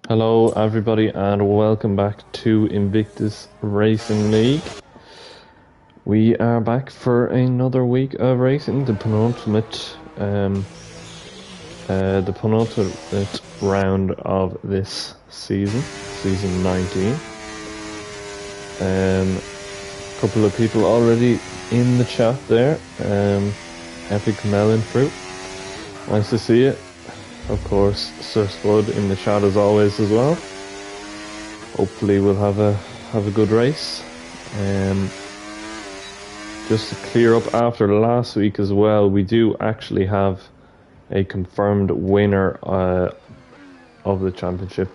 Hello everybody and welcome back to Invictus Racing League. We are back for another week of racing, the penultimate round of this season, season 19. Couple of people already in the chat there. Epic Melon Fruit, nice to see you. Of course, Sir Spud in the chat as always as well. Hopefully we'll have a good race. Just to clear up after last week as well, we do actually have a confirmed winner of the championship,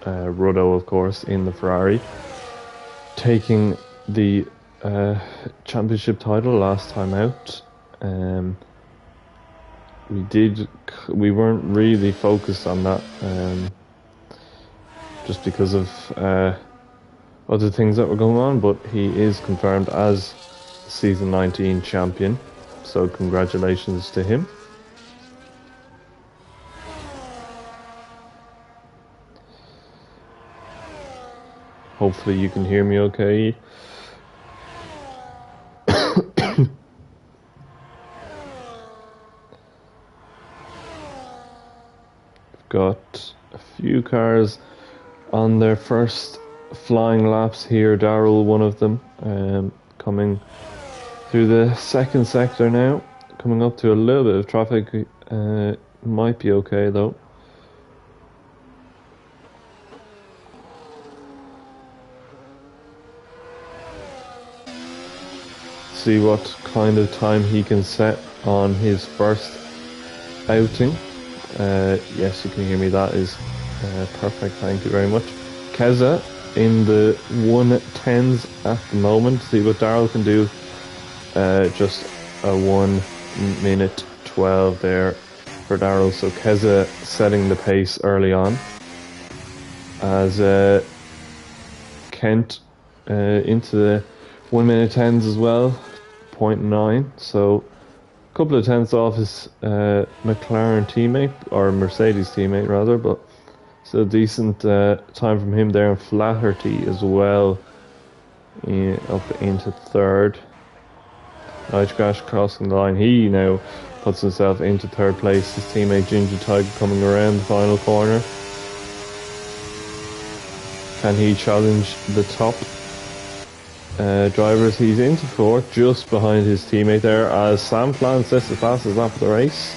Ruddo of course, in the Ferrari, taking the championship title last time out. We weren't really focused on that, just because of other things that were going on, but he is confirmed as season 19 champion, so congratulations to him. Hopefully you can hear me okay. Got a few cars on their first flying laps here. Darrell, one of them, coming through the second sector now, coming up to a little bit of traffic. Might be okay though. See what kind of time he can set on his first outing. Yes, you can hear me. That is perfect. Thank you very much. Keza in the 110s at the moment. See what Darrell can do. Just a 1 minute 12 there for Darrell. So Keza setting the pace early on, as Kent into the 1 minute 10s as well, 0.9. So couple of tenths off his McLaren teammate, or Mercedes teammate rather, but still a decent time from him there. And Flaherty as well, up into third. Nightcrash crossing the line. He now puts himself into third place. His teammate Ginger Tiger coming around the final corner. Can he challenge the top drivers? He's into fourth, just behind his teammate there, as Sam Plan sets the fastest lap of the race.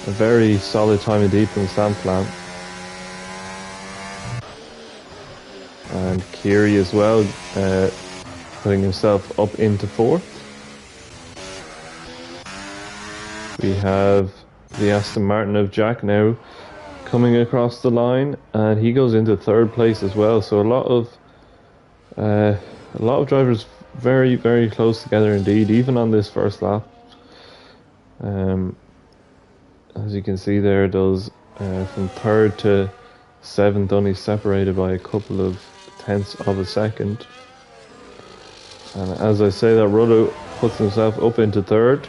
A very solid time indeed from Sam Plan. And Kiri as well, putting himself up into fourth. We have the Aston Martin of Jack now coming across the line, and he goes into third place as well. So a lot of drivers very, very close together indeed, even on this first lap. As you can see there, those from third to seventh only separated by a couple of tenths of a second. And as I say that, Ruddo puts himself up into third,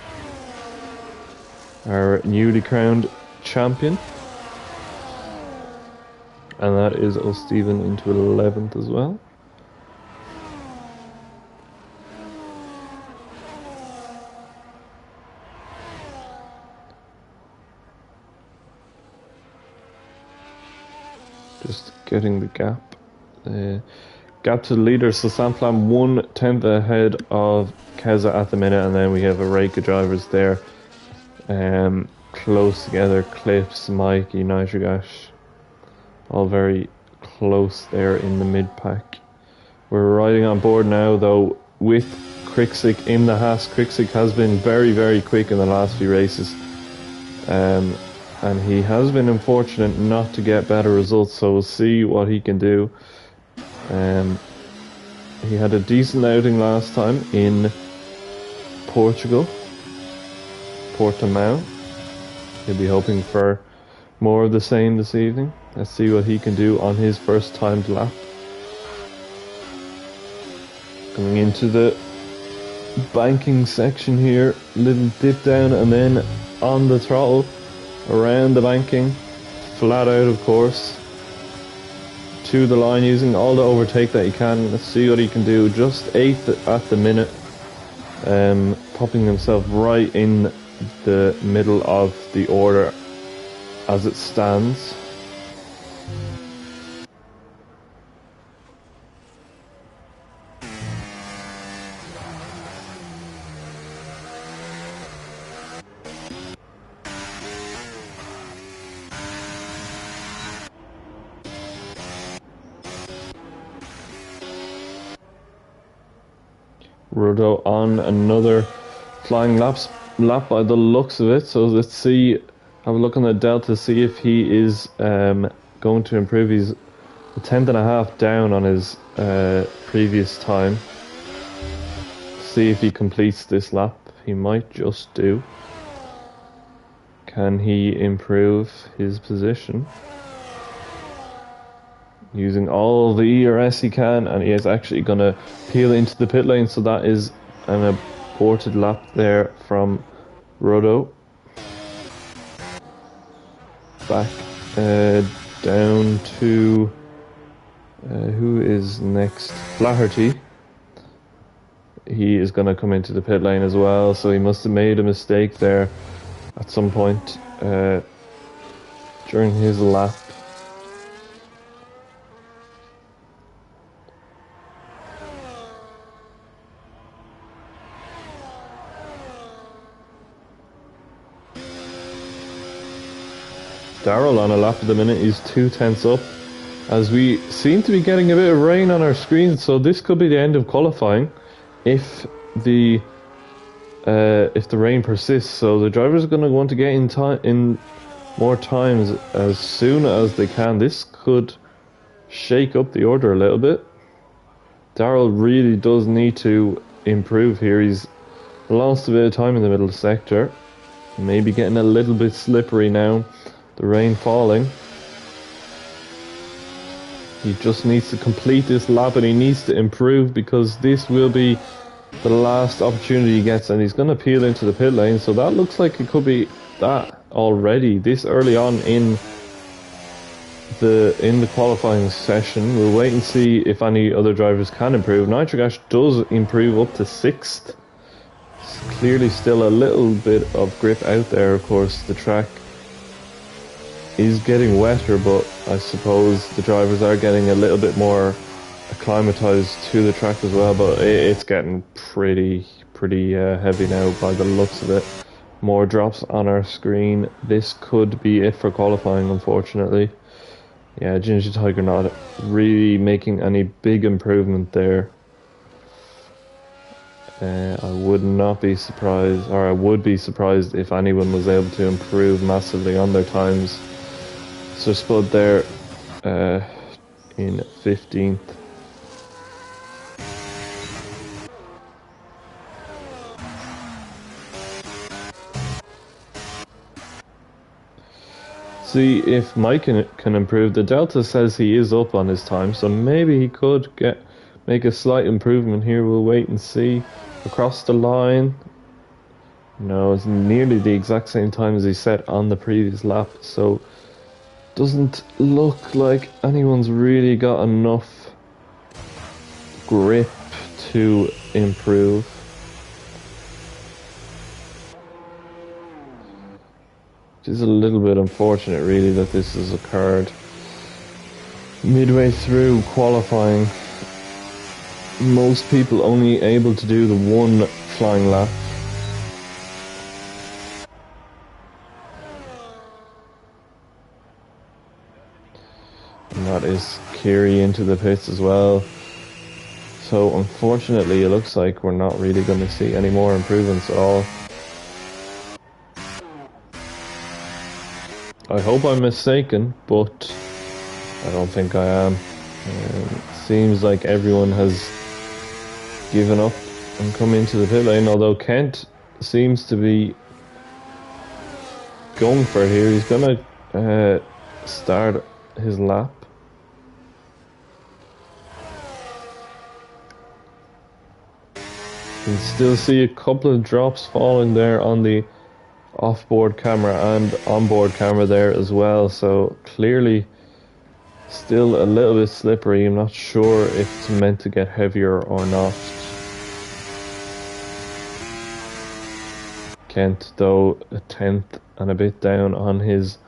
our newly crowned champion. And that is O'Stephen into 11th as well. Just getting the gap to the leader. So Samplan 1 tenth ahead of Keza at the minute, and then we have a rake of drivers there, close together. Clips, Mikey, Nitrogash, all very close there in the mid pack. We're riding on board now though with Kriksik in the Haas. Kriksik has been very, very quick in the last few races, and he has been unfortunate not to get better results, so we'll see what he can do. He had a decent outing last time in Portugal, Portimao. He'll be hoping for more of the same this evening. Let's see what he can do on his first timed lap. Coming into the banking section here, little dip down and then on the throttle around the banking, flat out of course. to the line using all the overtake that he can. Let's see what he can do. Just 8th at the minute. Popping himself right in the middle of the order as it stands. Rudo on another flying lap by the looks of it. So let's see, have a look on the delta, see if he is going to improve. He's a 10.5 down on his previous time. See if he completes this lap. He might just do. Can he improve his position? Using all the ERS he can, and he is actually going to peel into the pit lane, so that is an aborted lap there from Rudo. Back down to who is next? Flaherty. He is going to come into the pit lane as well, so he must have made a mistake there at some point during his lap. Daryl on a lap at the minute is 2/10 up, as we seem to be getting a bit of rain on our screen, so this could be the end of qualifying if the rain persists. So the drivers are going to want to get in more times as soon as they can. This could shake up the order a little bit. Daryl really does need to improve here. He's lost a bit of time in the middle sector, maybe getting a little bit slippery now. The rain falling. He just needs to complete this lap, and he needs to improve, because this will be the last opportunity he gets, and he's going to peel into the pit lane. So that looks like it could be that already this early on in the qualifying session. We'll wait and see if any other drivers can improve. Nitrogash does improve up to 6th. It's clearly still a little bit of grip out there. Of course, the track is getting wetter, but I suppose the drivers are getting a little bit more acclimatized to the track as well. But it's getting pretty heavy now by the looks of it. More drops on our screen. This could be it for qualifying, unfortunately. Yeah, Ginger Tiger not really making any big improvement there. I would not be surprised, or I would be surprised if anyone was able to improve massively on their times. So Spud there in 15th. See if Mike can improve. The Delta says he is up on his time, so maybe he could make a slight improvement here. We'll wait and see. Across the line. No, it's nearly the exact same time as he set on the previous lap, so doesn't look like anyone's really got enough grip to improve. It is a little bit unfortunate, really, that this has occurred midway through qualifying. Most people only able to do the one flying lap. And that is Kiri into the pits as well. So unfortunately, it looks like we're not really going to see any more improvements at all. I hope I'm mistaken, but I don't think I am. Seems like everyone has given up and come into the pit lane, although Kent seems to be going for it here. He's going to start his lap. You can still see a couple of drops falling there on the off-board camera and on-board camera there as well, so clearly Still a little bit slippery. I'm not sure if it's meant to get heavier or not. Kent, though, a 10th and a bit down on his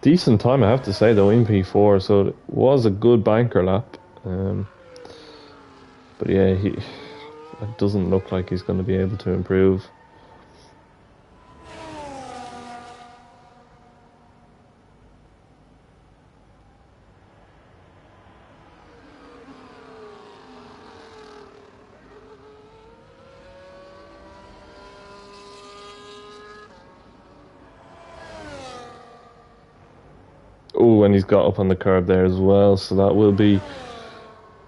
decent time, I have to say, though, in P4, so it was a good banker lap. But yeah, it doesn't look like he's going to be able to improve. Oh, and he's got up on the curb there as well, so that will be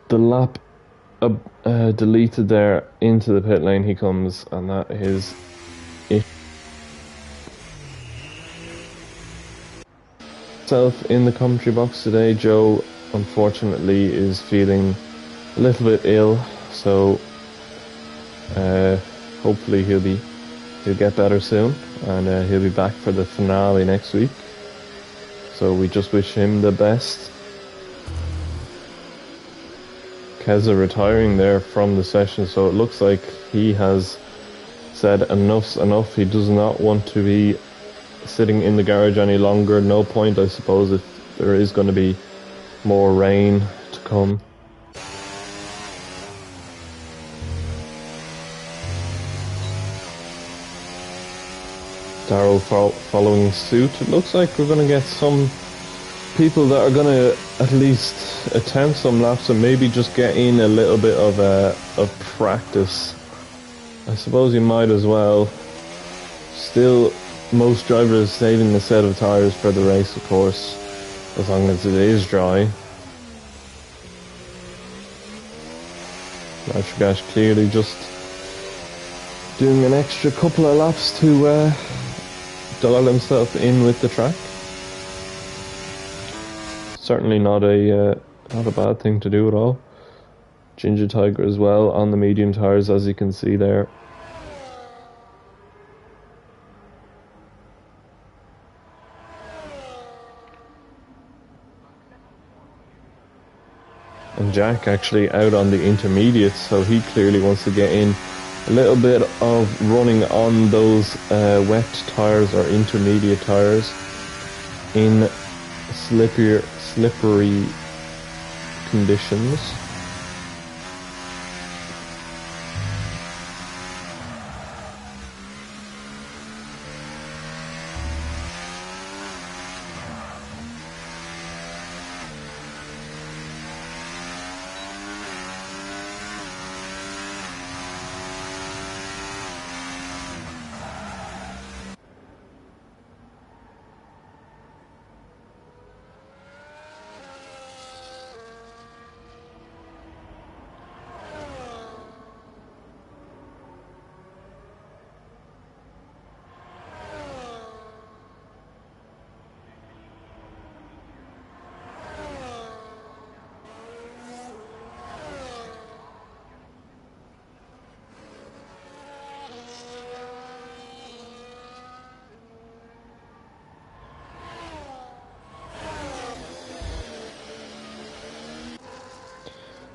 the lap deleted there. Into the pit lane he comes, and that is it. Self in the commentary box today. Joe, unfortunately, is feeling a little bit ill, so hopefully he'll get better soon, and he'll be back for the finale next week. So we just wish him the best. Keza retiring there from the session, so it looks like he has said enough's enough. He does not want to be sitting in the garage any longer. No point, I suppose, if there is going to be more rain to come. Darrell following suit. It looks like we're going to get some people that are going to at least attempt some laps and maybe just get in a little bit of practice. I suppose you might as well. Still, most drivers saving a set of tyres for the race, of course, as long as it is dry. Nitrogash clearly just doing an extra couple of laps to dial himself in with the track. Certainly not a bad thing to do at all. Ginger Tiger as well on the medium tyres, as you can see there. And Jack actually out on the intermediates, so he clearly wants to get in a little bit of running on those wet tyres or intermediate tyres in slippery conditions.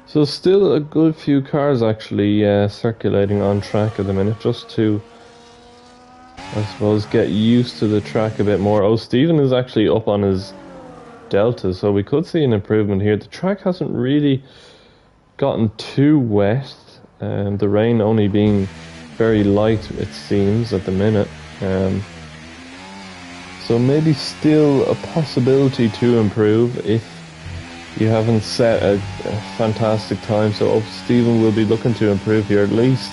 So still a good few cars actually circulating on track at the minute, just to, I suppose, get used to the track a bit more. Oh, Stephen is actually up on his Delta, so we could see an improvement here. The track hasn't really gotten too wet, the rain only being very light, it seems, at the minute. So maybe still a possibility to improve if you haven't set a fantastic time. So Stephen will be looking to improve here, at least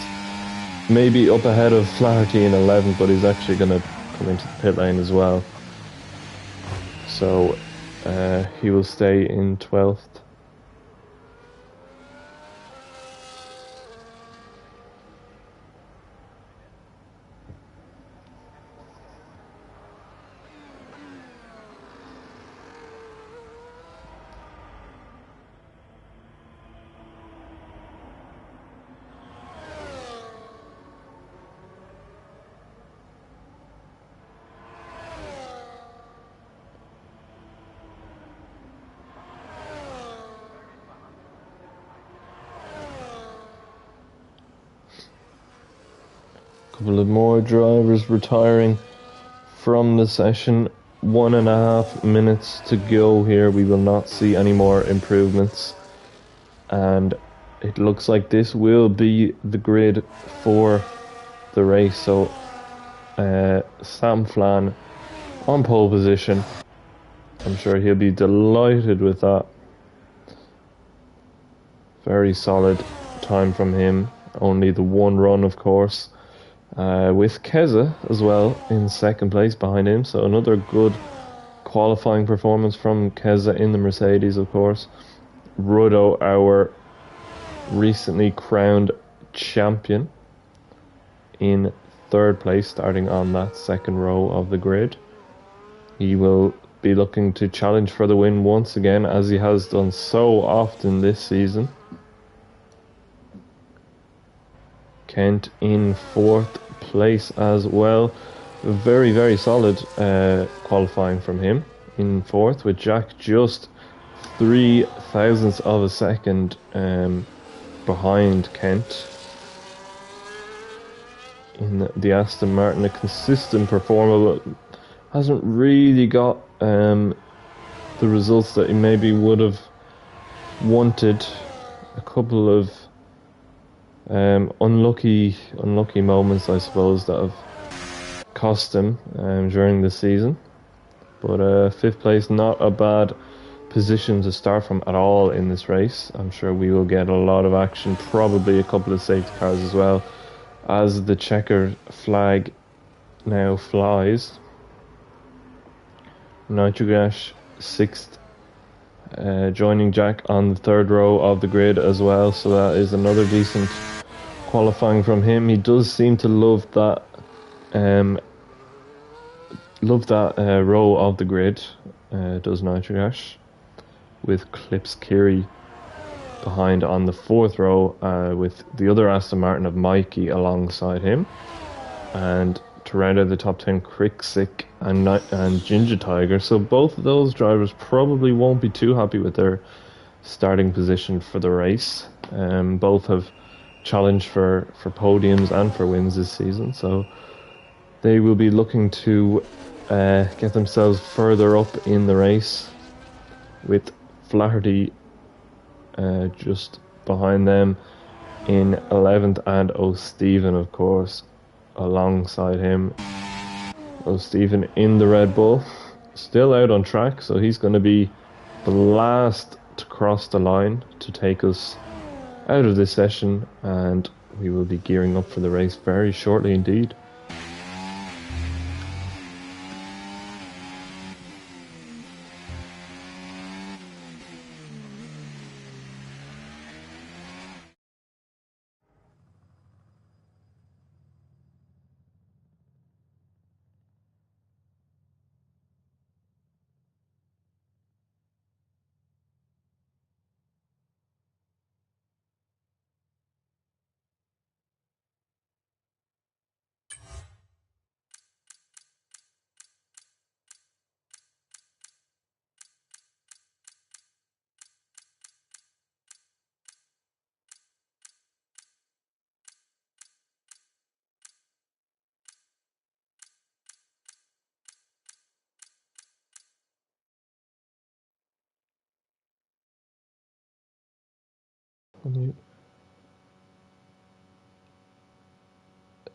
maybe up ahead of Flaherty in 11th, but he's actually going to come into the pit lane as well. So he will stay in 12th. couple of more drivers retiring from the session. 1.5 minutes to go here. We will not see any more improvements, and it looks like this will be the grid for the race. So Sam Flan on pole position. I'm sure he'll be delighted with that. Very solid time from him. Only the one run, of course. With Keza as well in second place behind him. So another good qualifying performance from Keza in the Mercedes, of course. Rudo, our recently crowned champion, in third place, starting on that second row of the grid. He will be looking to challenge for the win once again, as he has done so often this season. Kent in fourth place as well. Very, very solid qualifying from him in fourth, with Jack just 3 thousandths of a second behind Kent in the Aston Martin. A consistent performer, but hasn't really got the results that he maybe would have wanted. A couple of unlucky moments, I suppose, that have cost him during the season. But fifth place, not a bad position to start from at all in this race. I'm sure we will get a lot of action, probably a couple of safety cars as well, as the checker flag now flies. Nitrogash sixth, joining Jack on the third row of the grid as well, so that is another decent qualifying from him. He does seem to love that row of the grid, does Nitrogash, with Clips Kiri behind on the fourth row, with the other Aston Martin of Mikey alongside him, and to round out the top 10, Cricksick and Ginger Tiger. So both of those drivers probably won't be too happy with their starting position for the race. Both have challenged for podiums and for wins this season, so they will be looking to get themselves further up in the race, with Flaherty just behind them in 11th, and O'Stephen, of course, alongside him. O'Stephen in the Red Bull, still out on track, so he's going to be the last to cross the line to take us out of this session, and we will be gearing up for the race very shortly indeed.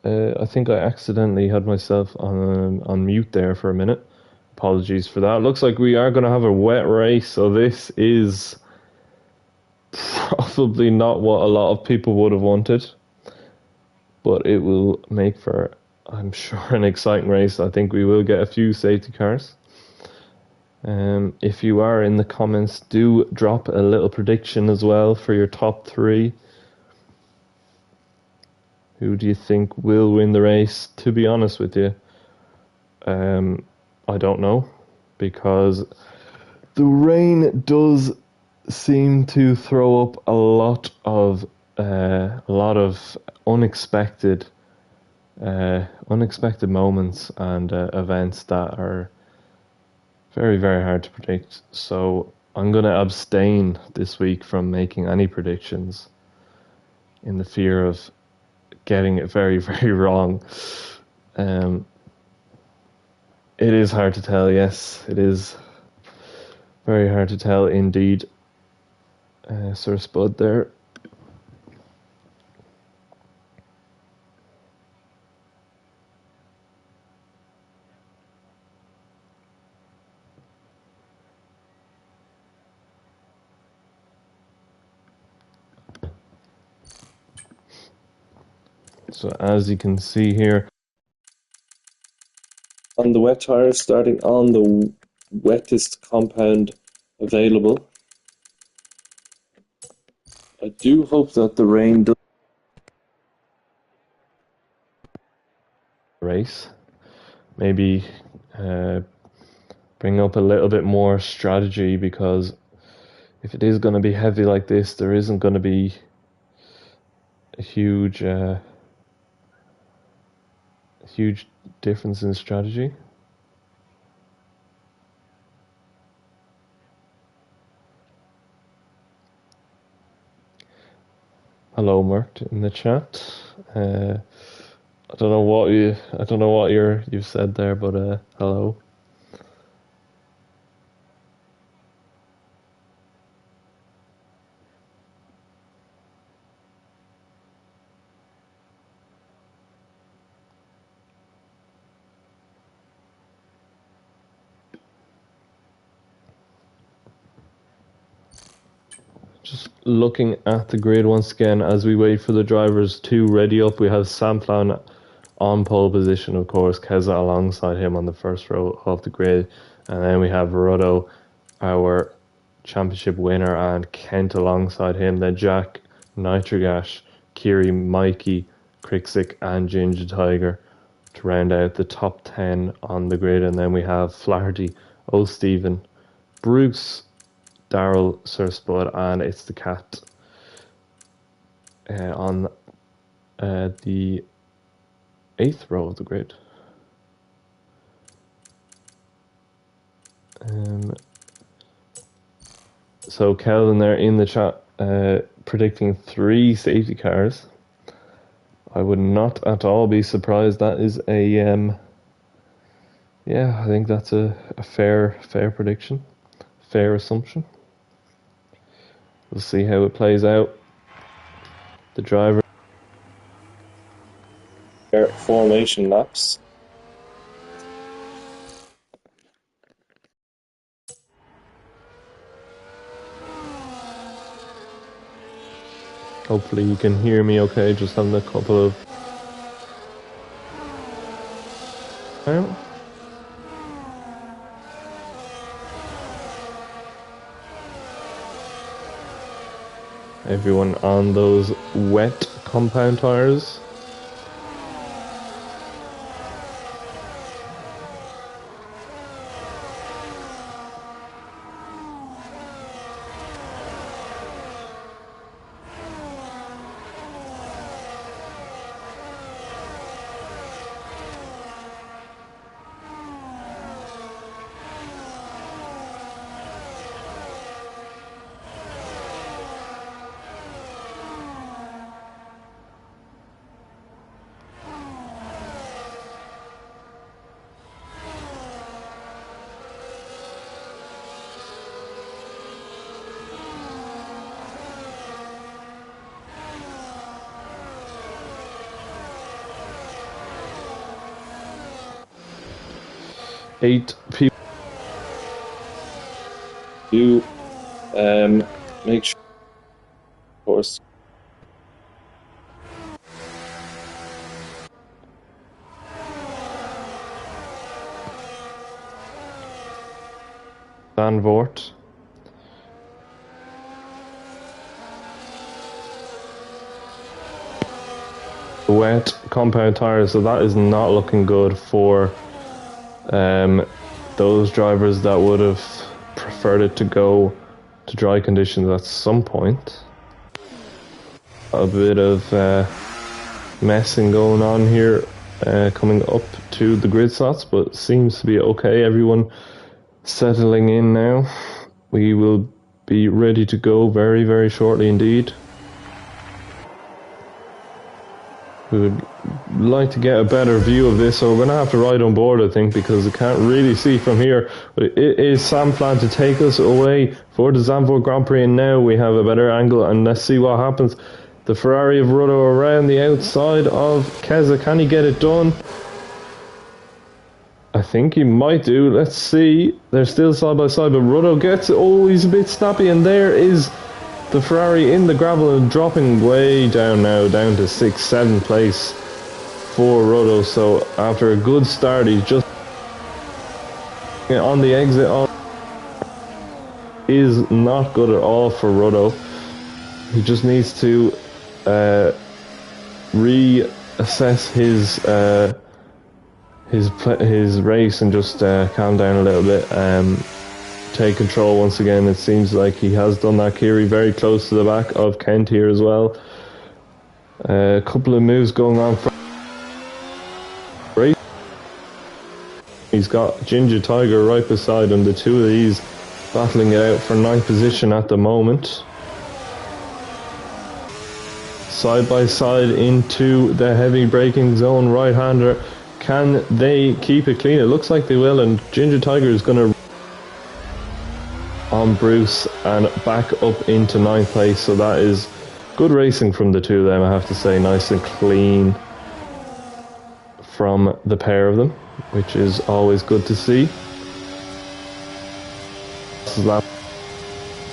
I think I accidentally had myself on mute there for a minute. Apologies for that. Looks like we are going to have a wet race, so this is probably not what a lot of people would have wanted, but it will make for, I'm sure, an exciting race. I think we will get a few safety cars. If you are in the comments, do drop a little prediction as well for your top three. Who do you think will win the race? To be honest with you, I don't know, because the rain does seem to throw up a lot of unexpected moments and events that are very, very hard to predict. So I'm going to abstain this week from making any predictions, in the fear of getting it very, very wrong. It is hard to tell, yes. It is very hard to tell indeed. Sir Spud there. So as you can see here, on the wet tires, starting on the wettest compound available. I do hope that the rain does race. Maybe bring up a little bit more strategy, because if it is going to be heavy like this, there isn't going to be a huge difference in strategy. Hello, Mert, in the chat. I don't know what you've said there, but hello. Just looking at the grid once again as we wait for the drivers to ready up. We have Samplan on pole position, of course, Keza alongside him on the first row of the grid, and then we have Ruddo, our championship winner, and Kent alongside him, then Jack, Nitrogash, Kiri, Mikey, Krixic and Ginger Tiger to round out the top 10 on the grid. And then we have Flaherty, O'Stephen, Bruce, Daryl, Sir Spud, and It's the Cat on the 8th row of the grid. So Kelvin there in the chat predicting 3 safety cars. I would not at all be surprised. That is a yeah, I think that's a fair prediction, fair assumption. We'll see how it plays out. The driver formation laps. Hopefully you can hear me okay, just having a couple of... Everyone on those wet compound tires. Eight people. You make sure, of course. Danvort. Wet compound tires, so that is not looking good for those drivers that would have preferred it to go to dry conditions at some point. A bit of messing going on here coming up to the grid slots, but seems to be okay. Everyone settling in now. We will be ready to go very, very shortly indeed. We would like to get a better view of this, so we're going to have to ride on board, I think, because I can't really see from here. But it is Sam Flan to take us away for the Zandvoort Grand Prix, and now we have a better angle, and let's see what happens. The Ferrari of Ruddo around the outside of Keza. Can he get it done? I think he might do. Let's see. They're still side by side, but Ruddo gets it. Oh, he's a bit snappy, and there is the Ferrari in the gravel and dropping way down now, down to 6th, 7th place for Ruddo. So after a good start, he's just on the exit on is not good at all for Ruddo. He just needs to reassess his race and just calm down a little bit. Take control once again. It seems like he has done that. Kiri very close to the back of Kent here as well. A couple of moves going on for race. He's got Ginger Tiger right beside him. The two of these battling it out for 9th position at the moment. Side by side into the heavy braking zone. Right-hander. Can they keep it clean? It looks like they will, and Ginger Tiger is going to on Bruce and back up into 9th place. So that is good racing from the two of them, I have to say. Nice and clean from the pair of them, which is always good to see.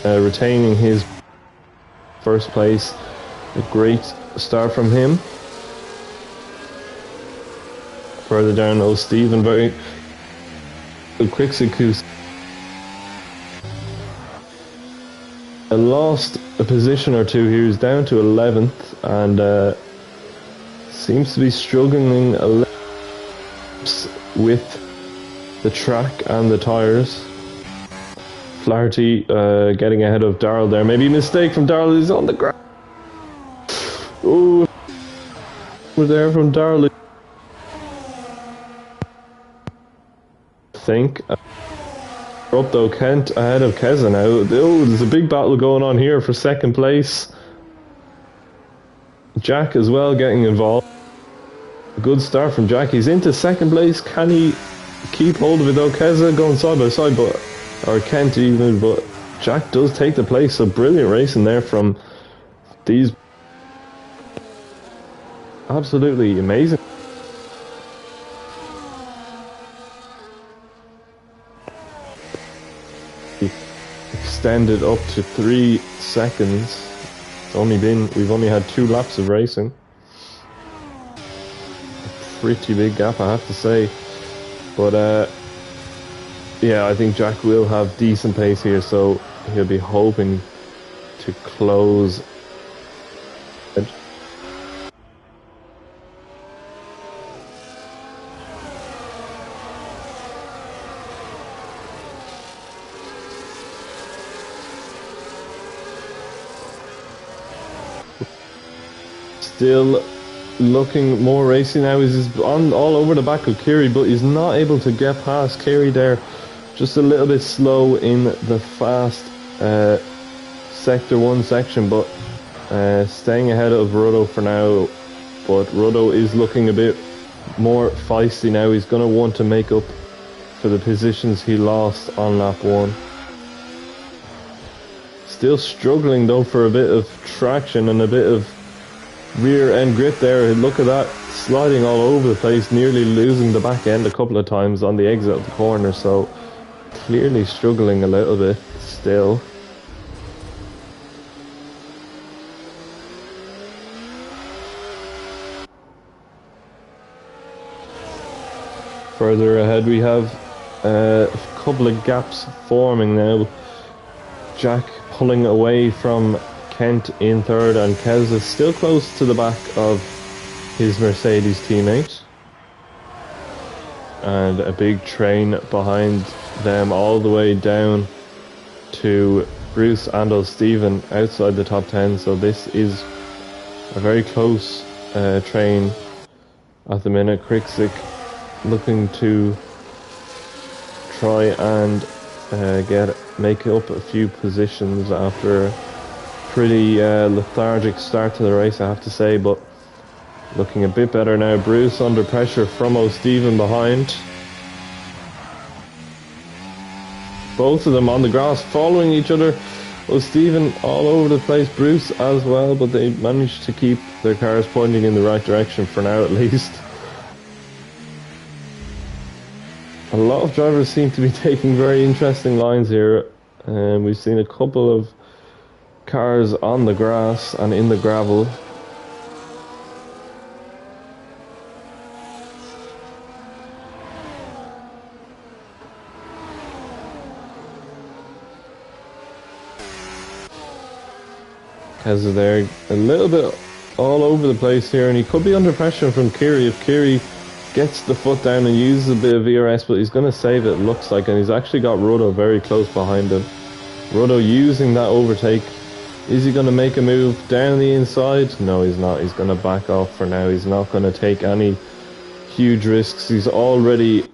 Retaining his first place. A great start from him. Further down, Stephen very quick sequence. Lost a position or two here. He's down to 11th and seems to be struggling a little with the track and the tyres. Flaherty getting ahead of Darrell there. Maybe a mistake from Darrell. He's on the ground. Oh, we're there from Darrell. I think. Up though, Kent ahead of Keza now. Oh, there's a big battle going on here for 2nd place. Jack as well getting involved. A good start from Jack. He's into 2nd place. Can he keep hold of it though? Keza going side by side, or Kent even, but Jack does take the place. So brilliant racing there from these. Absolutely amazing. Extended up to 3 seconds. We've only had 2 laps of racing. A pretty big gap, I have to say. But yeah, I think Jack will have decent pace here, so he'll be hoping to close. Still looking more racy now. He's on all over the back of Kiri, but he's not able to get past Kiri there. Just a little bit slow in the fast Sector 1 section, but staying ahead of Ruddo for now. But Ruddo is looking a bit more feisty now. He's going to want to make up for the positions he lost on lap 1. Still struggling though for a bit of traction and a bit of rear end grip there. Look at that, sliding all over the place, nearly losing the back end a couple of times on the exit of the corner. So clearly struggling a little bit still. Further ahead we have a couple of gaps forming now. Jack pulling away from Kent in 3rd, and Keza still close to the back of his Mercedes teammate. And a big train behind them all the way down to Bruce and O'Stephen outside the top 10. So this is a very close train at the minute. Kriksik looking to try and make up a few positions after a pretty lethargic start to the race, I have to say, but Looking a bit better now. Bruce under pressure from O'Stephen behind. Both of them on the grass following each other. O'Stephen all over the place, Bruce as well, but they managed to keep their cars pointing in the right direction for now at least. A lot of drivers seem to be taking very interesting lines here. We've seen a couple of cars on the grass and in the gravel. Keza there, a little bit all over the place here, and he could be under pressure from Kiri if Kiri gets the foot down and uses a bit of VRS, but he's going to save it, looks like, and he's actually got Rudo very close behind him. Rudo using that overtake. Is he going to make a move down the inside? No, he's not. He's going to back off for now. He's not going to take any huge risks. He's already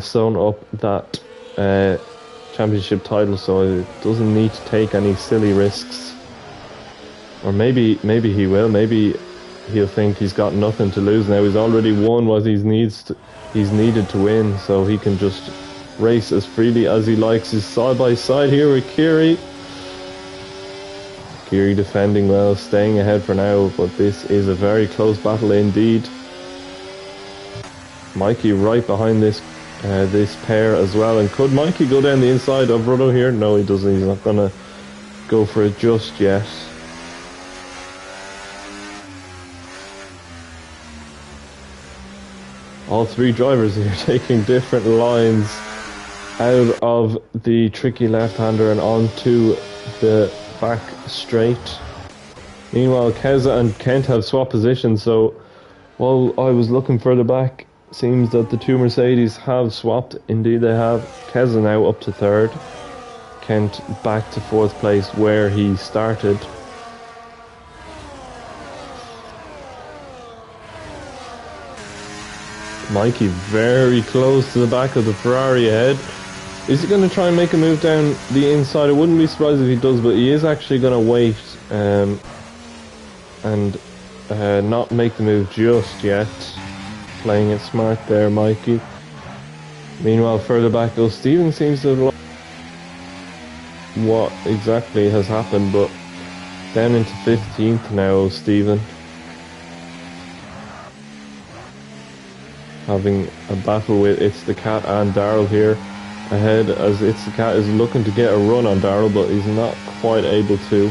sewn up that championship title, so he doesn't need to take any silly risks. Or maybe he will. Maybe he'll think he's got nothing to lose now. He's already won what he's needed to win, so he can just race as freely as he likes. He's side by side here with Kiri. Kiri defending well, staying ahead for now, but this is a very close battle indeed. Mikey right behind this pair as well. And could Mikey go down the inside of Rudo here? No, he doesn't. He's not gonna go for it just yet. All three drivers here taking different lines out of the tricky left-hander and onto the back straight. Meanwhile, Keza and Kent have swapped positions, so while I was looking further back, seems that the two Mercedes have swapped. Indeed they have. Keza now up to third. Kent back to fourth place where he started. Mikey very close to the back of the Ferrari ahead. Is he going to try and make a move down the inside? I wouldn't be surprised if he does, but he is actually going to wait and not make the move just yet. Playing it smart there, Mikey. Meanwhile, further back, Steven seems to have lost what exactly has happened, but down into 15th now, Steven. Having a battle with It's the Cat and Daryl here ahead, as It's the Cat is looking to get a run on Daryl, but he's not quite able to.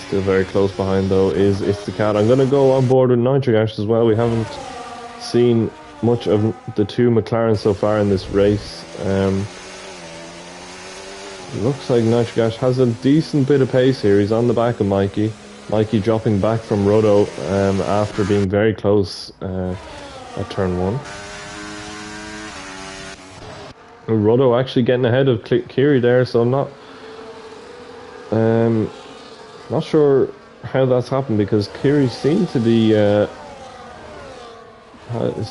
Still very close behind though is It's the Cat. I'm going to go on board with Nitrogash as well. We haven't seen much of the two McLarens so far in this race. Looks like Nitrogash has a decent bit of pace here. He's on the back of Mikey. Mikey dropping back from Rodo after being very close at turn 1. Rodo actually getting ahead of Kiri there, so I'm not sure how that's happened, because Kiri seemed to be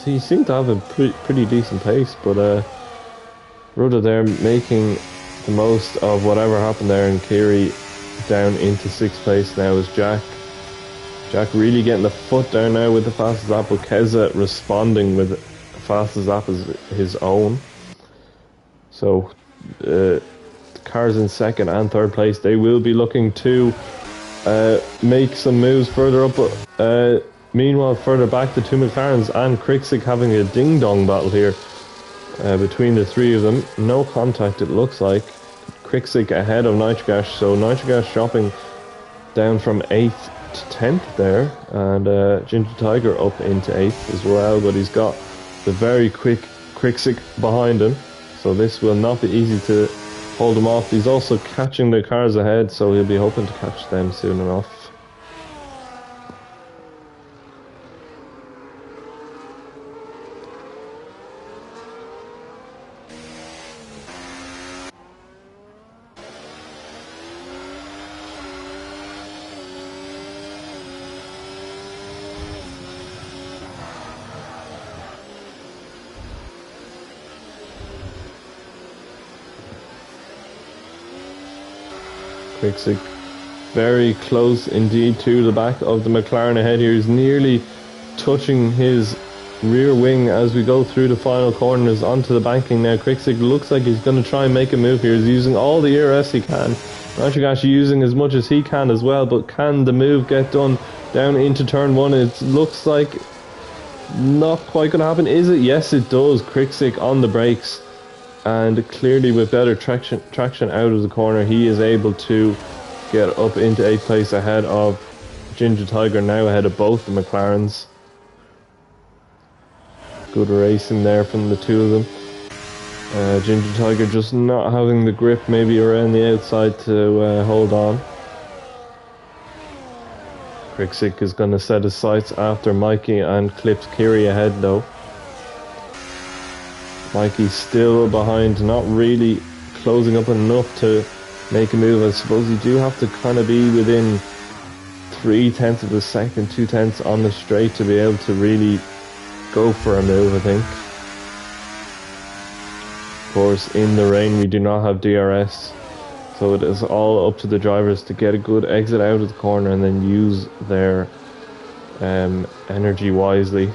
he seemed to have a pretty decent pace, but Rodo there making the most of whatever happened there, and Kiri down into 6th place now is Jack. Jack really getting the foot down now with the fastest lap, but Keza responding with the fastest lap as his own. So the cars in 2nd and 3rd place, they will be looking to make some moves further up, but meanwhile further back the two McLarens and Krixik having a ding-dong battle here between the three of them. No contact it looks like. Krixik ahead of Nitrogash, so Nitrogash dropping down from 8th to 10th there, and Ginger Tiger up into 8th as well, but he's got the very quick Krixik behind him, so this will not be easy to hold him off. He's also catching the cars ahead, so he'll be hoping to catch them soon enough. Krixik very close indeed to the back of the McLaren ahead here. He's nearly touching his rear wing as we go through the final corners onto the banking now. Quickstick looks like he's going to try and make a move here. He's using all the ERS he can. Nitrogash using as much as he can as well, but can the move get done down into turn one? It looks like not quite going to happen, is it? Yes, it does. Quickstick on the brakes, and clearly with better traction out of the corner, he is able to get up into 8th place ahead of Ginger Tiger, now ahead of both the McLarens. Good racing there from the two of them. Ginger Tiger just not having the grip maybe around the outside to hold on. Quickstick is going to set his sights after Mikey and clips Kiri ahead though. Mikey's still behind, not really closing up enough to make a move. I suppose you do have to kind of be within 0.3 of a second, 0.2 on the straight to be able to really go for a move, I think. Of course, in the rain we do not have DRS, so it is all up to the drivers to get a good exit out of the corner and then use their energy wisely.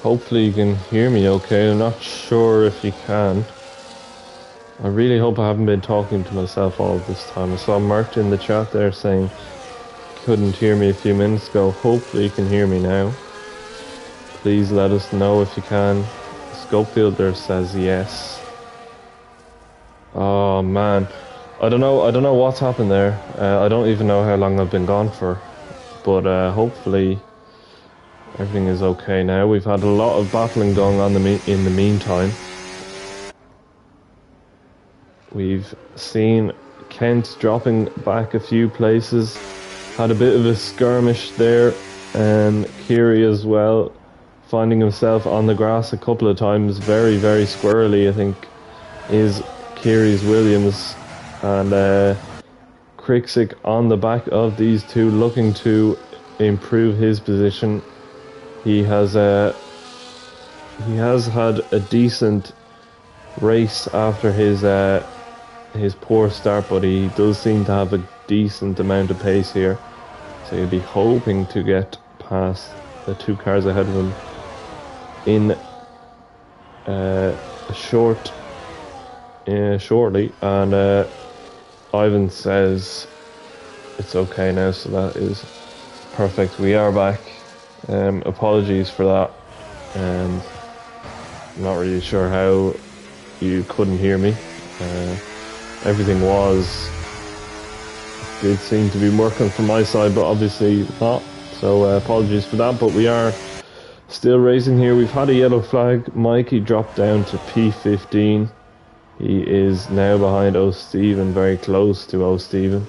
Hopefully you can hear me okay. I'm not sure if you can. I really hope I haven't been talking to myself all this time. I saw Mert in the chat there saying couldn't hear me a few minutes ago. Hopefully you can hear me now. Please let us know if you can. Scopefielder says yes. Oh man, I don't know what's happened there. I don't even know how long I've been gone for, but hopefully everything is okay now. We've had a lot of battling going on in the meantime. We've seen Kent dropping back a few places, had a bit of a skirmish there, and Kiri as well, finding himself on the grass a couple of times. Very, very squirrely, I think, is Kiri's Williams, and Kriksik on the back of these two, looking to improve his position. He has had a decent race after his poor start, but he does seem to have a decent amount of pace here, so he'll be hoping to get past the two cars ahead of him in shortly. And Ivan says it's okay now, so that is perfect. We are back. Apologies for that. I'm not really sure how you couldn't hear me. Everything did seem to be working from my side, but obviously not. So apologies for that, but we are still racing here. We've had a yellow flag. Mikey dropped down to P15. He is now behind O'Steven, very close to O'Steven.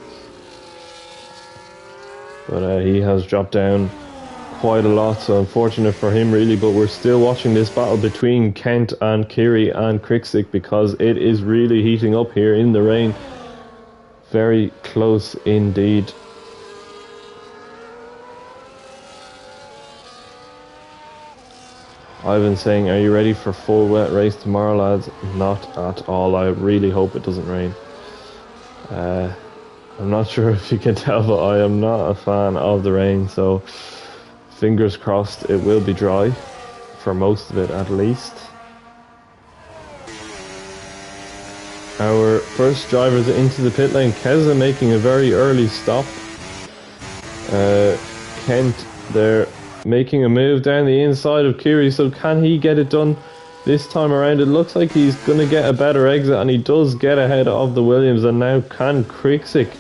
But he has dropped down quite a lot, so unfortunate for him really, but we're still watching this battle between Kent and Kiri and Kriksik, because it is really heating up here in the rain. Very close indeed. Ivan saying, are you ready for full wet race tomorrow, lads? Not at all. I really hope it doesn't rain. I'm not sure if you can tell, but I am not a fan of the rain, so fingers crossed it will be dry, for most of it at least. Our first drivers into the pit lane. Keza making a very early stop. Kent there making a move down the inside of Kiri, so can he get it done this time around? It looks like he's going to get a better exit, and he does get ahead of the Williams. And now can Kriksik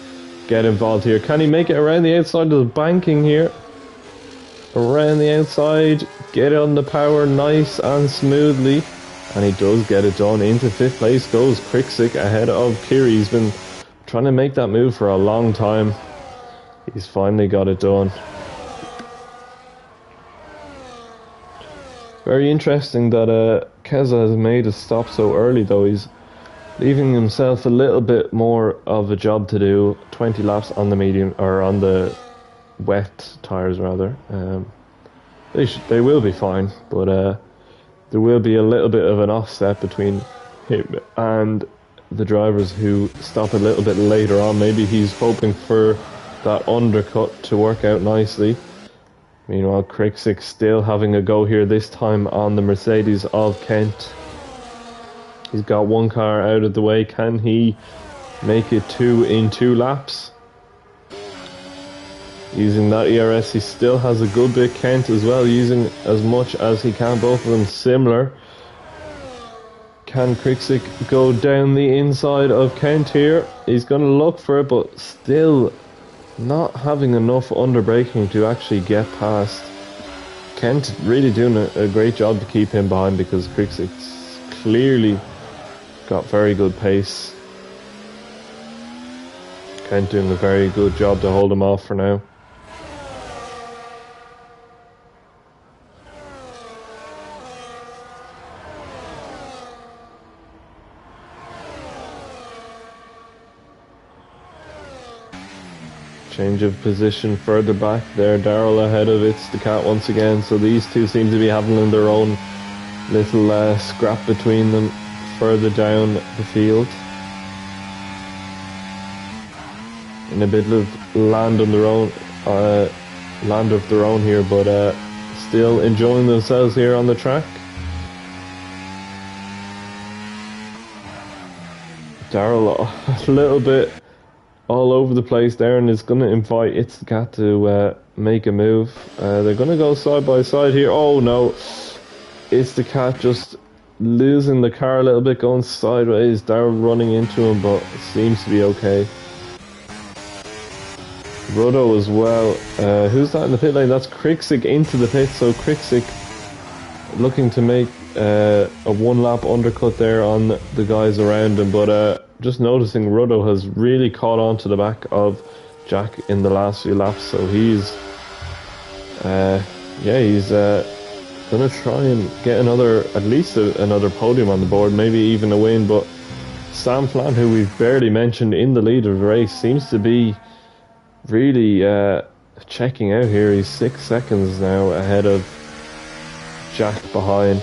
get involved here? Can he make it around the outside of the banking here? Around the outside, get on the power nice and smoothly, and he does get it done. Into 5th place goes Kriksik ahead of Kiri. He's been trying to make that move for a long time. He's finally got it done. Very interesting that Keza has made a stop so early though. He's leaving himself a little bit more of a job to do. 20 laps on the medium, or on the wet tires rather. They will be fine, but there will be a little bit of an offset between him and the drivers who stop a little bit later on. Maybe he's hoping for that undercut to work out nicely. Meanwhile, Kriksik still having a go here, this time on the Mercedes of Kent. He's got one car out of the way. Can he make it 2 in 2 laps? Using that ERS, he still has a good bit. Kent as well, using as much as he can. Both of them similar. Can Kriksik go down the inside of Kent here? He's going to look for it, but still not having enough under braking to actually get past. Kent really doing a great job to keep him behind, because Kriksik's clearly got very good pace. Kent doing a very good job to hold him off for now. Change of position further back there. Daryl ahead of It's the Cat once again. So these two seem to be having their own little scrap between them further down the field. In a bit of land of their own here, but still enjoying themselves here on the track. Daryl a little bit all over the place there, and is going to invite It's the Cat to make a move. They're going to go side by side here. Oh no, It's the Cat just losing the car a little bit, going sideways. Daryl running into him, but it seems to be okay. Ruddo as well. Who's that in the pit lane? That's Krixik into the pit, so Krixik looking to make a one lap undercut there on the guys around him, but just noticing Ruddo has really caught on to the back of Jack in the last few laps, so he's gonna try and get at least another podium on the board, maybe even a win. But Sam Flan, who we've barely mentioned in the lead of the race, seems to be really checking out here. He's 6 seconds now ahead of Jack behind.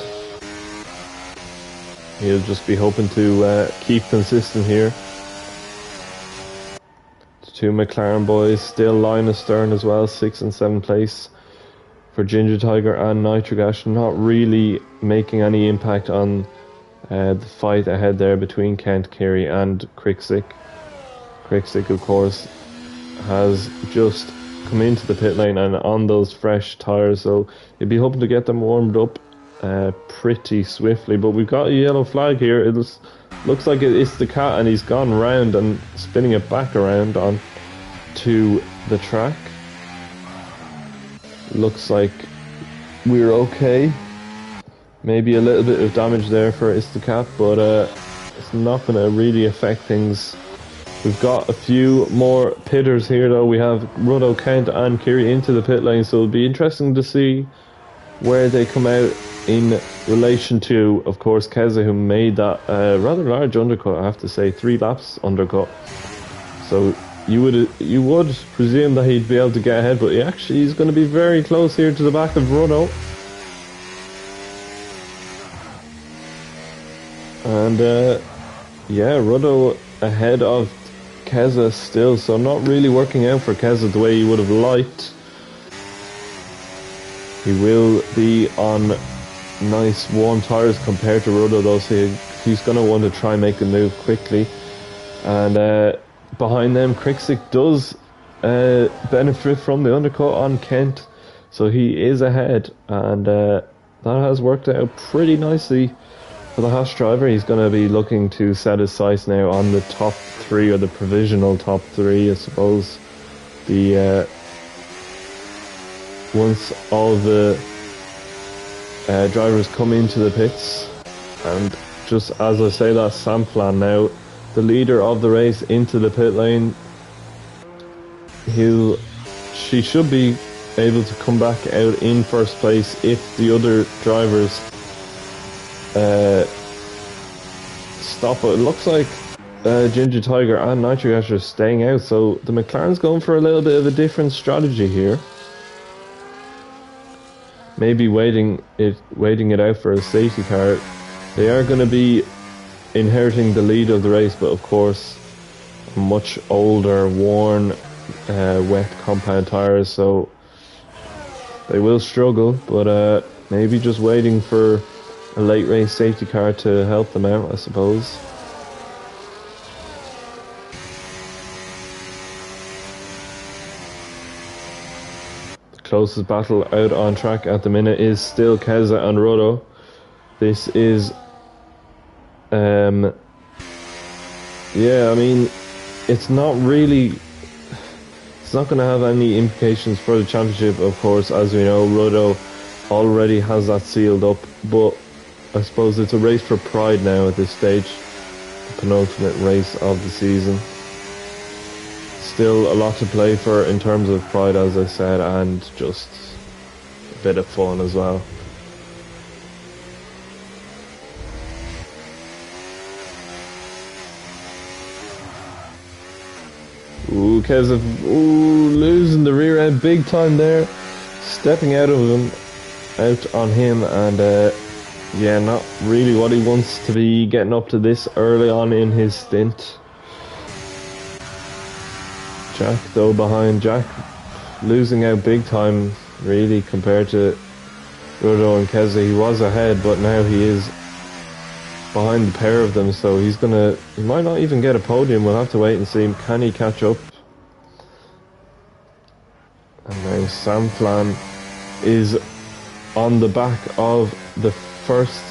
He'll just be hoping to keep consistent here. The two McLaren boys still line astern as well, 6th and 7th place for Ginger Tiger and Nitric Ash, not really making any impact on the fight ahead there between Kent, Kerry and Krixik. Krixik, of course, has just come into the pit lane and on those fresh tyres, so you'll be hoping to get them warmed up pretty swiftly. But we've got a yellow flag here. It looks like it's the Cat, and he's gone round and spinning it back around on to the track. Looks like we're okay. Maybe a little bit of damage there for It's the Cat, but it's not going to really affect things. We've got a few more pitters here though. We have Ruddo, Kent and Kiri into the pit lane, so it'll be interesting to see where they come out in relation to, of course, Keza, who made that rather large undercut, I have to say, 3 laps undercut. So you would presume that he'd be able to get ahead, but he's going to be very close here to the back of Ruddo. And Ruddo ahead of Keza still, so not really working out for Keza the way he would have liked. He will be on nice warm tyres compared to Ruddo though, so he's going to want to try and make a move quickly. And behind them, Krixik does benefit from the undercut on Kent, so he is ahead, and that has worked out pretty nicely for the Haas driver. He's going to be looking to set his sights now on the top 3, or the provisional top 3, I suppose. Once all the drivers come into the pits, and just as I say that, Sam Flan now, the leader of the race, into the pit lane. She should be able to come back out in first place if the other drivers stop. It looks like Ginger Tiger and Nitric Ash are staying out, so the McLaren's going for a little bit of a different strategy here. Maybe waiting it out for a safety car. They are going to be inheriting the lead of the race, but of course much older, worn, wet compound tyres, so they will struggle, but maybe just waiting for a late race safety car to help them out, I suppose. Closest battle out on track at the minute is still Keza and Ruddo. This is I mean, it's not going to have any implications for the championship, of course. As we know, Ruddo already has that sealed up, but I suppose it's a race for pride now at this stage, the penultimate race of the season. Still a lot to play for in terms of pride, as I said, and just a bit of fun as well. Ooh, Keza, losing the rear end big time there, stepping out on him, and not really what he wants to be getting up to this early on in his stint. Jack though behind. Jack losing out big time really compared to Rodo and Keza. He was ahead, but now he is behind the pair of them, so he might not even get a podium. We'll have to wait and see. Can he catch up? And now Samflan is on the back of the first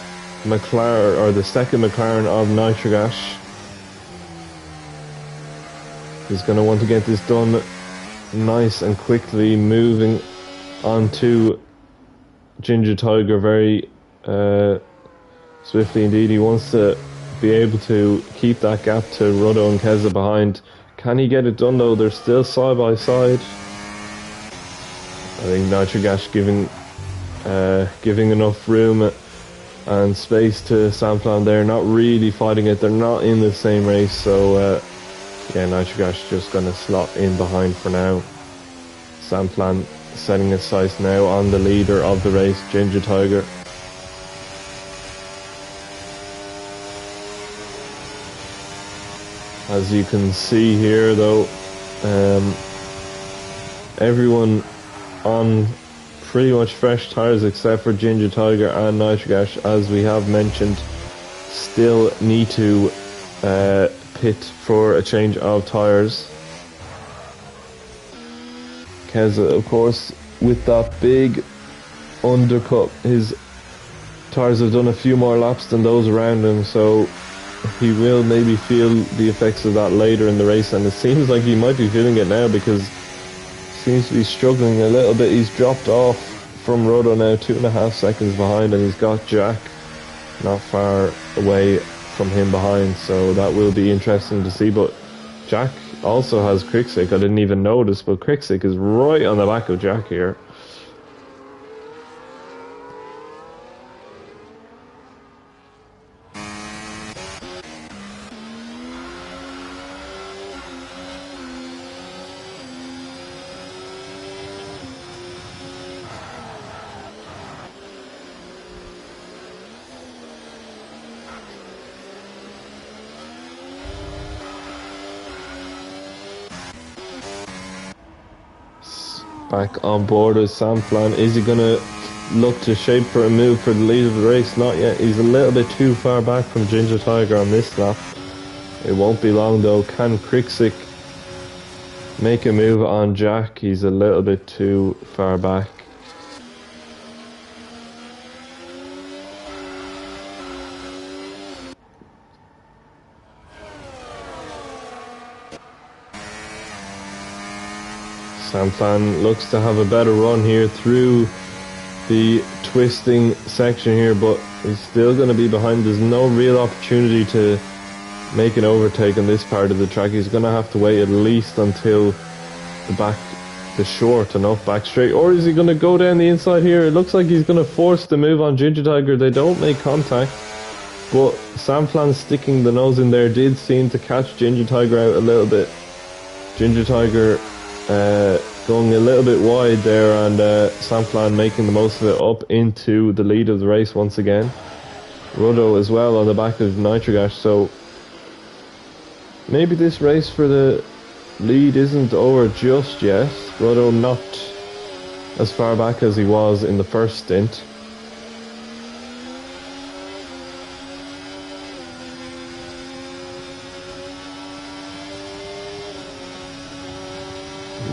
McLaren, or the second McLaren of Nitrogash. He's going to want to get this done nice and quickly, moving on to Ginger Tiger very swiftly indeed. He wants to be able to keep that gap to Rodo and Keza behind. Can he get it done though? They're still side by side. I think Nitrogash giving enough room and space to Samflan. They're not really fighting it. They're not in the same race, so yeah, Nitrogash just going to slot in behind for now. Samflan setting his sights now on the leader of the race, Ginger Tiger. As you can see here though, everyone on pretty much fresh tyres except for Ginger Tiger and Nitrogash, as we have mentioned, still need to pit for a change of tyres. Keza, of course, with that big undercut, his tyres have done a few more laps than those around him, so he will maybe feel the effects of that later in the race, and it seems like he might be feeling it now because seems to be struggling a little bit. He's dropped off from Rodo now, 2.5 seconds behind, and he's got Jack not far away from him behind, so that will be interesting to see. But Jack also has Crixic. I didn't even notice, but Crixic is right on the back of Jack here. Back on board is Samflan. Is he going to look to shape for a move for the lead of the race? Not yet. He's a little bit too far back from Ginger Tiger on this lap. It won't be long though. Can Crixic make a move on Jack? He's a little bit too far back. Samflan looks to have a better run here through the twisting section here, but he's still going to be behind. There's no real opportunity to make an overtake on this part of the track. He's going to have to wait at least until the short enough back straight, or is he going to go down the inside here? It looks like he's going to force the move on Ginger Tiger. They don't make contact, but Samflan sticking the nose in there did seem to catch Ginger Tiger out a little bit. Ginger Tiger going a little bit wide there, and Samflan making the most of it up into the lead of the race once again. Rodo as well on the back of Nitrogash, so maybe this race for the lead isn't over just yet. Rodo not as far back as he was in the first stint.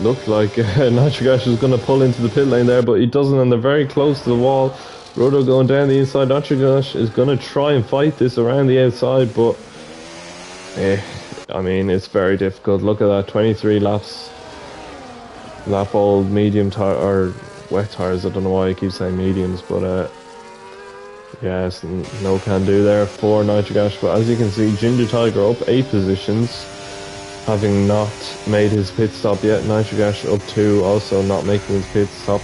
Looked like Nitrogash is going to pull into the pit lane there, but he doesn't, and they're very close to the wall. Rodo going down the inside. Nitrogash is going to try and fight this around the outside, but I mean, it's very difficult. Look at that, 23 laps. Lap old medium tire, or wet tires. I don't know why I keep saying mediums, but yes, no can do there for Nitrogash. But as you can see, Ginger Tiger up 8 positions, having not made his pit stop yet. Nitrogash up 2, also not making his pit stop.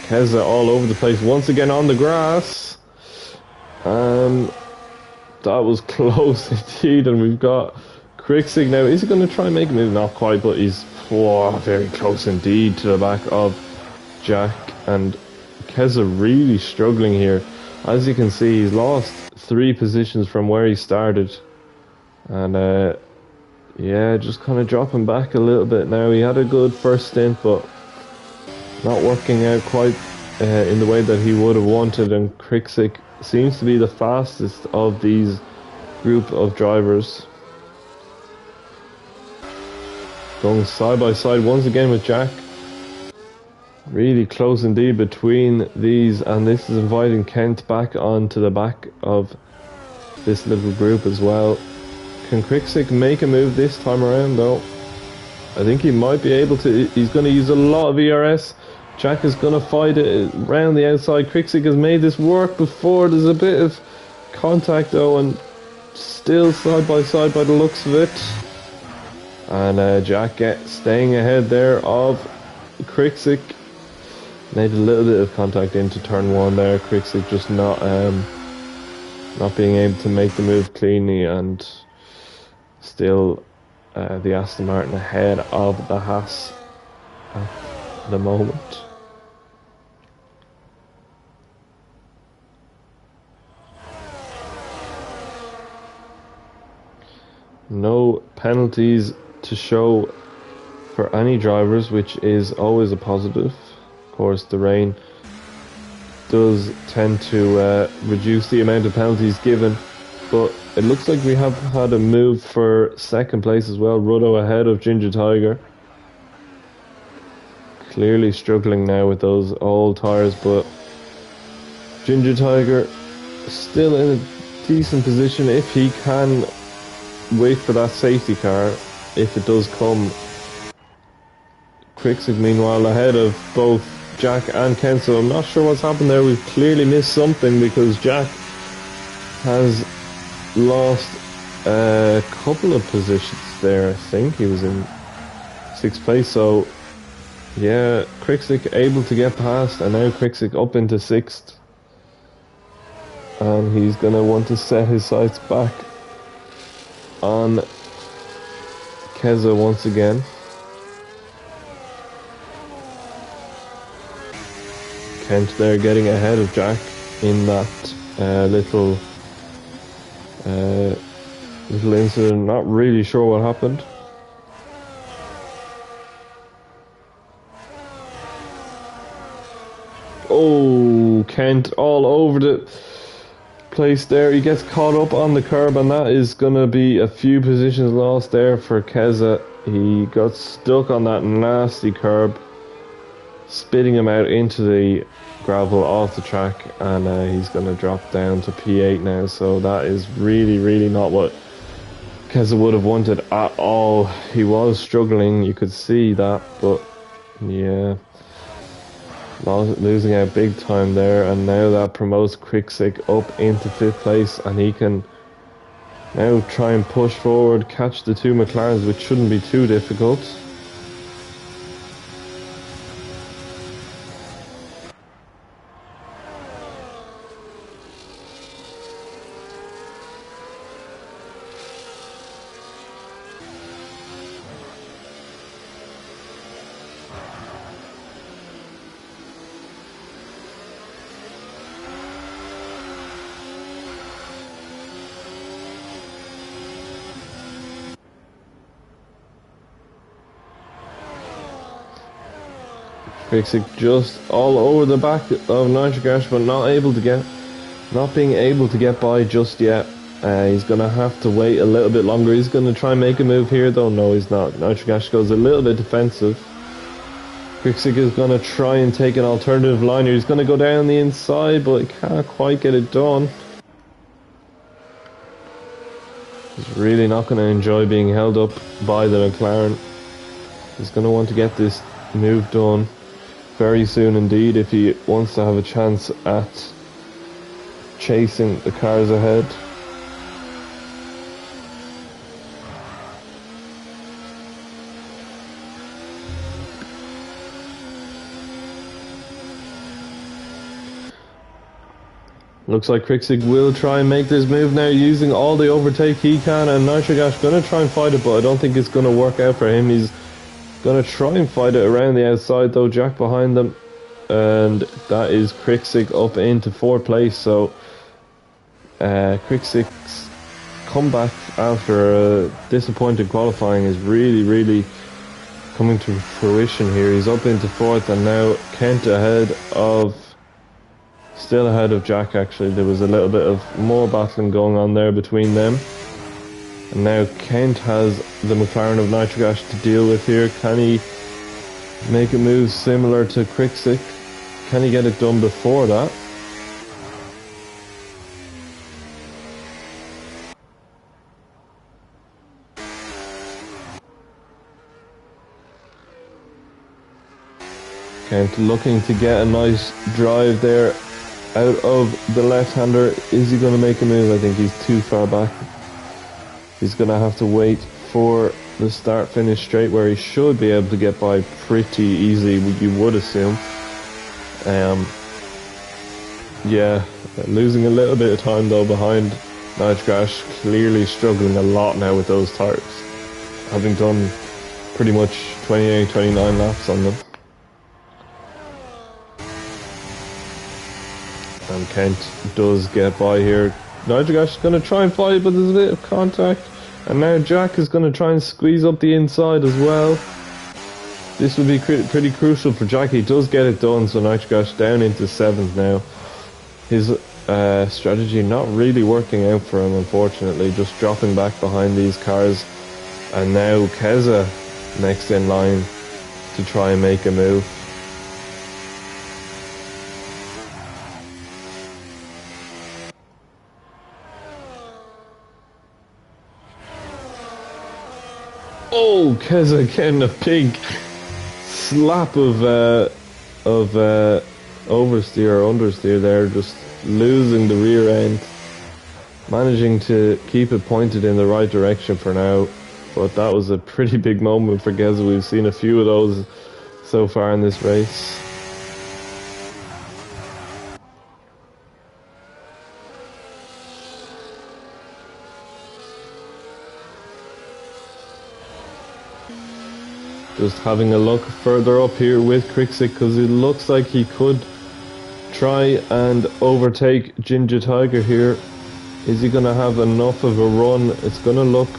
Keza all over the place once again on the grass. That was close indeed, and we've got Crixic now. Is he going to try and make a move? Not quite, but he's very close indeed to the back of Jack, and Keza really struggling here. As you can see, he's lost 3 positions from where he started, and yeah, just kind of dropping back a little bit now. He had a good first stint, but not working out quite in the way that he would have wanted, and Krixik seems to be the fastest of these group of drivers. Going side by side once again with Jack. Really close indeed between these, and this is inviting Kent back onto the back of this little group as well. Can Krixik make a move this time around though? I think he might be able to. He's going to use a lot of ERS. Jack is going to fight it around the outside. Krixik has made this work before. There's a bit of contact though, and still side by the looks of it. And Jack staying ahead there of Krixik. Made a little bit of contact into turn one there. Krixik just not being able to make the move cleanly, and still the Aston Martin ahead of the Haas at the moment. No penalties to show for any drivers, which is always a positive. Of course, the rain does tend to reduce the amount of penalties given, but it looks like we have had a move for second place as well. Ruddo ahead of Ginger Tiger. Clearly struggling now with those old tyres, but Ginger Tiger still in a decent position if he can wait for that safety car, if it does come. Krixik meanwhile ahead of both Jack and Ken, so I'm not sure what's happened there. We've clearly missed something, because Jack has lost a couple of positions there. I think he was in 6th place, so yeah, Krixik able to get past, and now Krixik up into 6th, and he's going to want to set his sights back on Keza once again. Kent there getting ahead of Jack in that little incident. Not really sure what happened. Oh, Kent all over the place there. He gets caught up on the curb, and that is going to be a few positions lost there for Keza. He got stuck on that nasty curb, spitting him out into the gravel off the track, and he's going to drop down to P8 now. So that is really not what Keza would have wanted at all. He was struggling, you could see that, but yeah, losing out big time there. And now that promotes Krixik up into 5th place, and he can now try and push forward, catch the two McLarens, which shouldn't be too difficult. Krixik just all over the back of Nitrogash, but not being able to get by just yet. He's going to have to wait a little bit longer. He's going to try and make a move here though. No, he's not. Nitrogash goes a little bit defensive. Krixik is going to try and take an alternative line here. He's going to go down the inside, but he can't quite get it done. He's really not going to enjoy being held up by the McLaren. He's going to want to get this move done very soon indeed if he wants to have a chance at chasing the cars ahead. Looks like Krixik will try and make this move now, using all the overtake he can, and Nitrogash going to try and fight it, but I don't think it's going to work out for him. He's going to try and fight it around the outside though. Jack behind them, and that is Krixik up into 4th place. So Krixik's comeback after a disappointing qualifying is really coming to fruition here. He's up into 4th, and now Kent still ahead of Jack actually. There was a little bit of more battling going on there between them. And now Kent has the McLaren of Nitrogash to deal with here. Can he make a move similar to Quickstick? Can he get it done before that? Kent looking to get a nice drive there out of the left-hander. Is he going to make a move? I think he's too far back. He's going to have to wait for the start-finish straight, where he should be able to get by pretty easily, you would assume. Yeah, losing a little bit of time though behind Nitrogash, clearly struggling a lot now with those tyres, having done pretty much 28, 29 laps on them. And Kent does get by here. Nitrogash is going to try and fight, but there's a bit of contact. And now Jack is going to try and squeeze up the inside as well. This would be pretty crucial for Jack. He does get it done, so Nitrogash down into 7th now. His strategy not really working out for him, unfortunately. Just dropping back behind these cars. And now Keza next in line to try and make a move. Oh, Keza getting a big slap of oversteer or understeer there, just losing the rear end. Managing to keep it pointed in the right direction for now, but that was a pretty big moment for Keza. We've seen a few of those so far in this race. Just having a look further up here with Quickstick, because it looks like he could try and overtake Ginger Tiger here. Is he going to have enough of a run? It's going to look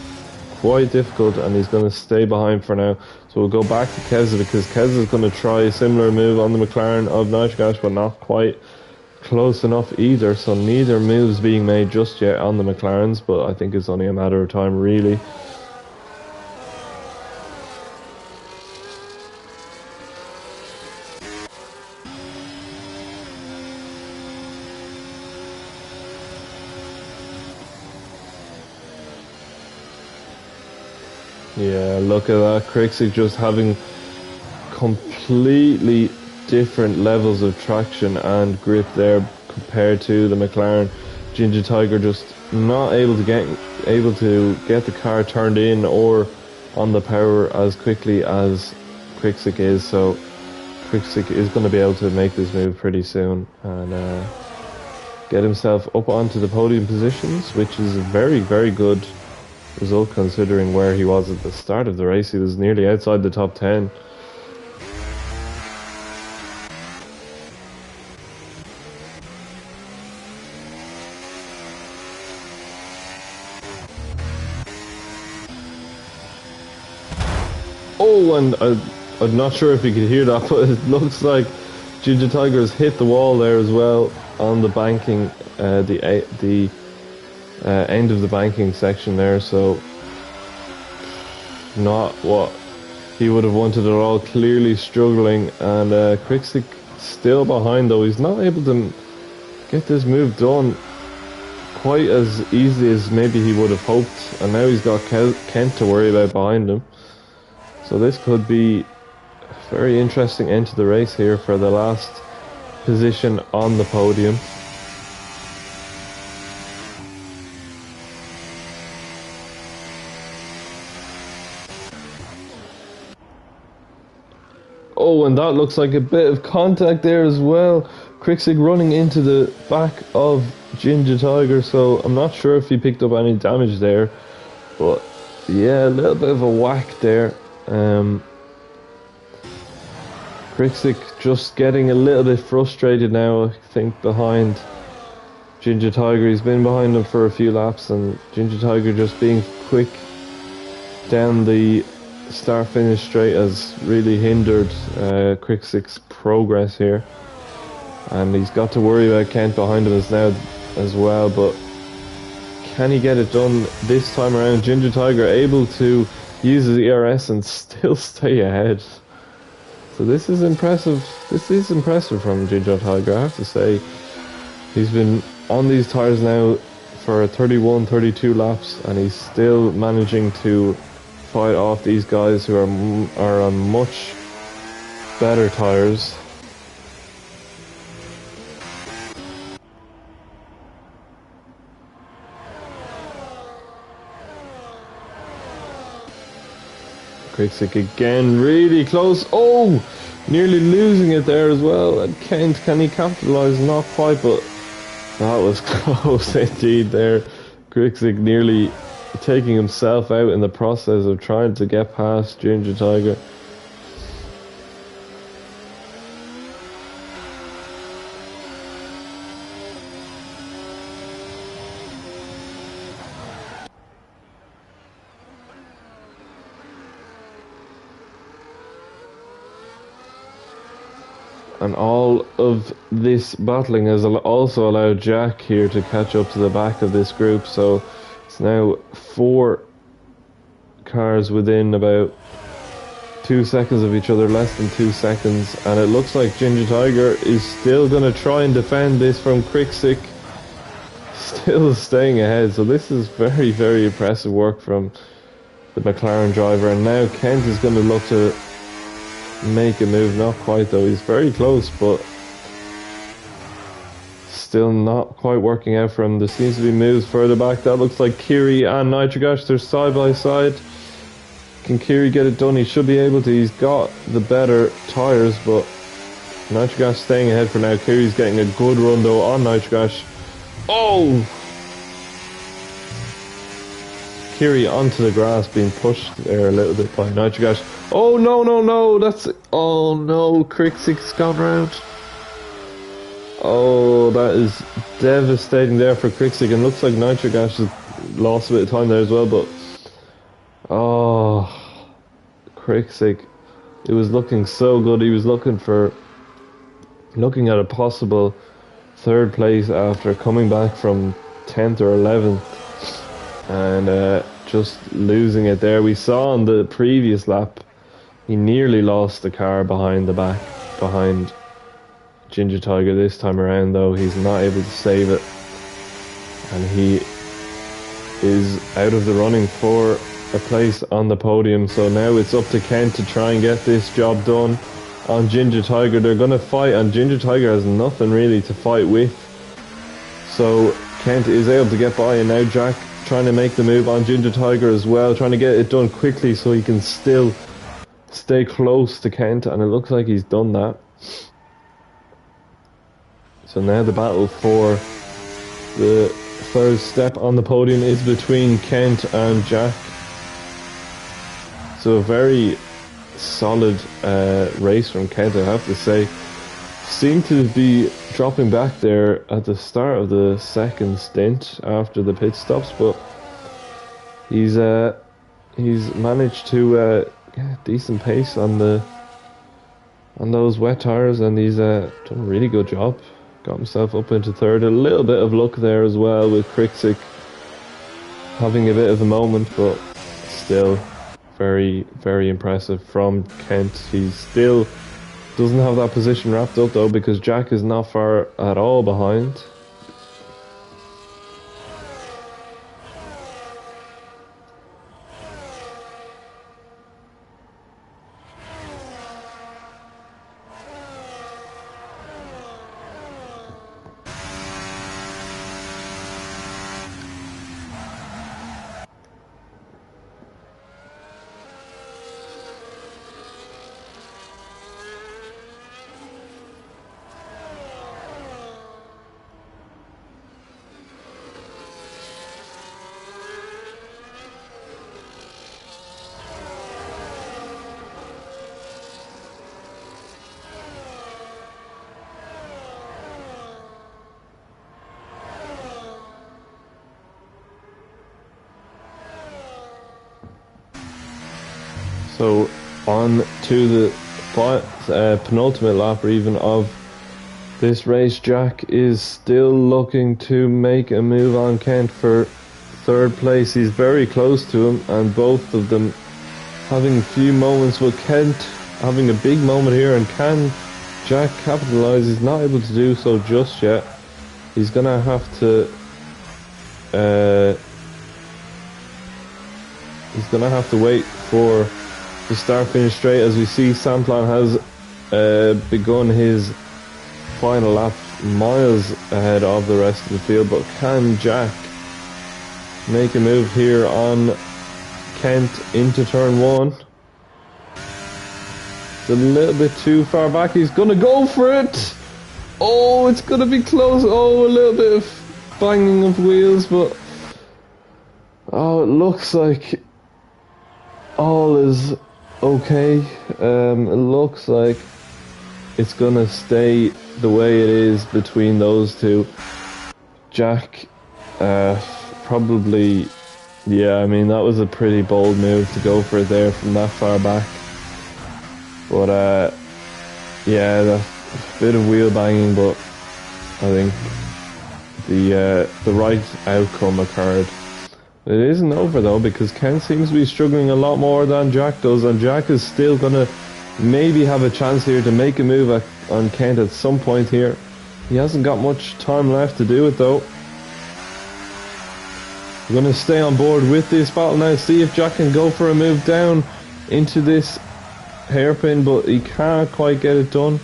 quite difficult, and he's going to stay behind for now. So we'll go back to Keza, because Keza is going to try a similar move on the McLaren of Nitrogash, but not quite close enough either. So neither move's being made just yet on the McLarens, but I think it's only a matter of time really. Yeah, look at that. Quickstick just having completely different levels of traction and grip there compared to the McLaren. Ginger Tiger just not able to get the car turned in or on the power as quickly as Quickstick is. So Quickstick is going to be able to make this move pretty soon and get himself up onto the podium positions, which is a very, very good result considering where he was at the start of the race. He was nearly outside the top 10. Oh, and I'm not sure if you could hear that, but it looks like Ginger Tiger's hit the wall there as well on the banking, the end of the banking section there, so not what he would have wanted at all. Clearly struggling, and Quickstick still behind though. He's not able to get this move done quite as easily as maybe he would have hoped, and now he's got Kent to worry about behind him. So this could be a very interesting end to the race here for the last position on the podium. Oh, and that looks like a bit of contact there as well. Quickstick running into the back of Ginger Tiger, so I'm not sure if he picked up any damage there. But yeah, a little bit of a whack there. Quickstick just getting a little bit frustrated now, I think, behind Ginger Tiger. He's been behind him for a few laps, and Ginger Tiger just being quick down the start-finish straight has really hindered Quickstick's progress here. And he's got to worry about Kent behind him as well, but can he get it done this time around? Ginger Tiger able to use his ERS and still stay ahead. So this is impressive. This is impressive from Ginger Tiger, I have to say. He's been on these tyres now for 31, 32 laps, and he's still managing to fight off these guys who are on much better tyres. Quickstick again, really close. Oh, nearly losing it there as well. And Kent, can he capitalise? Not quite, but that was close indeed there. Quickstick nearly taking himself out in the process of trying to get past Ginger Tiger. And all of this battling has also allowed Jack here to catch up to the back of this group. So it's now 4 cars within about 2 seconds of each other, less than 2 seconds. And it looks like Ginger Tiger is still going to try and defend this from Quickstick. Still staying ahead. So this is very, very impressive work from the McLaren driver. And now Kent is going to look to make a move. Not quite though, he's very close, but still not quite working out for him. There seems to be moves further back. That looks like Kiri and Nitrogash, they're side by side. Can Kiri get it done? He should be able to. He's got the better tyres, but Nitrogash staying ahead for now. Kiri's getting a good run though on Nitrogash. Oh! Kiri onto the grass, being pushed there a little bit by Nitrogash. Oh no, no, no, that's... Oh no, Quickstick's gone round. Oh, that is devastating there for Quickstick, and looks like Nitrogash has lost a bit of time there as well, but... Oh, Quickstick, it was looking so good. He was looking at a possible 3rd place after coming back from 10th or 11th. And just losing it there. We saw on the previous lap he nearly lost the car behind Ginger Tiger. This time around though, he's not able to save it, and he is out of the running for a place on the podium. So now it's up to Kent to try and get this job done on Ginger Tiger. They're going to fight, and Ginger Tiger has nothing really to fight with, so Kent is able to get by. And now Jack trying to make the move on Ginger Tiger as well, trying to get it done quickly so he can still stay close to Kent, and it looks like he's done that. So now the battle for the 3rd step on the podium is between Kent and Jack. So a very solid race from Kent, I have to say. Seemed to be dropping back there at the start of the 2nd stint after the pit stops, but he's managed to get decent pace on those wet tires, and he's done a really good job. Got himself up into 3rd. A little bit of luck there as well, with Quickstick having a bit of a moment, but still very, very impressive from Kent. He's still doesn't have that position wrapped up though, because Jack is not far at all behind. So on to the penultimate lap, or even of this race. Jack is still looking to make a move on Kent for third place. He's very close to him, and both of them having a few moments, with Kent having a big moment here. And can Jack capitalise? He's not able to do so just yet. He's gonna have to wait for the start finish straight. As we see, Samplan has begun his final lap miles ahead of the rest of the field, but can Jack make a move here on Kent into turn one? It's a little bit too far back. He's gonna go for it. Oh, it's gonna be close. Oh, a little bit of banging of wheels, but oh, it looks like all is okay. It looks like it's gonna stay the way it is between those two. Jack probably, yeah, I mean, that was a pretty bold move to go for it there from that far back. But yeah, that's a bit of wheel banging, but I think the right outcome occurred. It isn't over though, because Ken seems to be struggling a lot more than Jack does, and Jack is still gonna maybe have a chance here to make a move on Kent at some point here. He hasn't got much time left to do it though. We're going to stay on board with this battle now, see if Jack can go for a move down into this hairpin, but he can't quite get it done.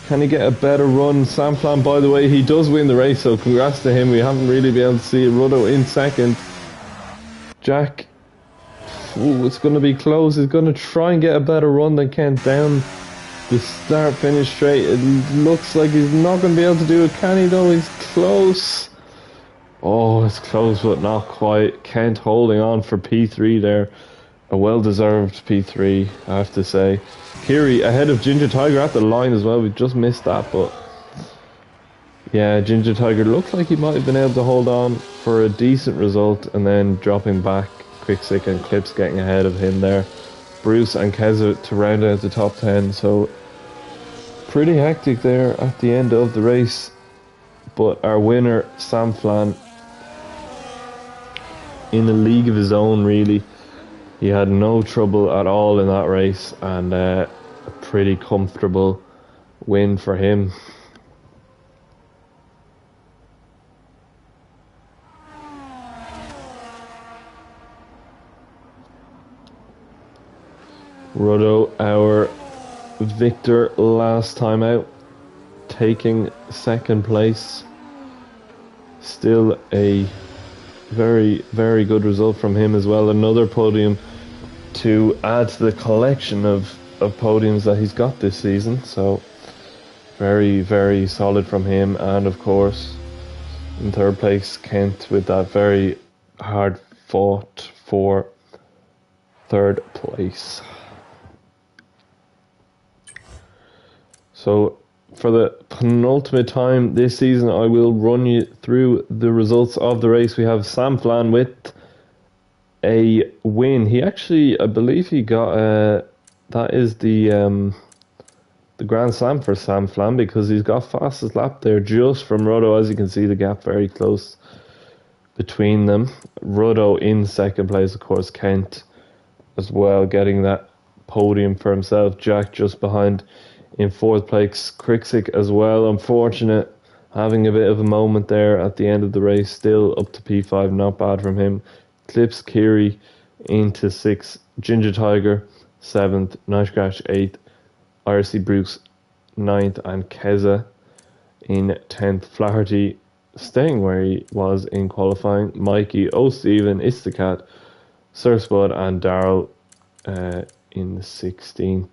Can he get a better run? Samplan, by the way, he does win the race, so congrats to him. We haven't really been able to see it. Ruddo in second. Jack, ooh, it's going to be close. He's going to try and get a better run than Kent down the start finish straight. It looks like he's not going to be able to do it, can he though? He's close. Oh, it's close, but not quite. Kent holding on for P3 there. A well-deserved P3, I have to say. Kiri ahead of Ginger Tiger at the line as well. We just missed that, but yeah, Ginger Tiger looked like he might have been able to hold on for a decent result, and then dropping back. Quick-Sick and Clips getting ahead of him there. Bruce and Keza to round out the top 10, so pretty hectic there at the end of the race. But our winner, Sam Flan, in a league of his own, really. He had no trouble at all in that race, and a pretty comfortable win for him. Ruddo, our victor last time out, taking second place. Still a very, very good result from him as well. Another podium to add to the collection of podiums that he's got this season. So very, very solid from him. And of course, in third place, Kent with that very hard fought for third place. So for the penultimate time this season, I will run you through the results of the race. We have Sam Flan with a win. He actually, I believe he got that is the Grand Slam for Sam Flan, because he's got fastest lap there just from Ruddo. As you can see, the gap very close between them. Ruddo in second place, of course. Kent as well getting that podium for himself. Jack just behind in fourth place. Quick-Sick as well, unfortunate, having a bit of a moment there at the end of the race. Still up to P5, not bad from him. Clips Kiri into 6th, Ginger Tiger 7th, Nice Crash 8th, IRC Bruce 9th, and Keza in 10th. Flaherty staying where he was in qualifying. Mikey, O'Stephen, Istacat, Sir Spud, and Daryl in 16th.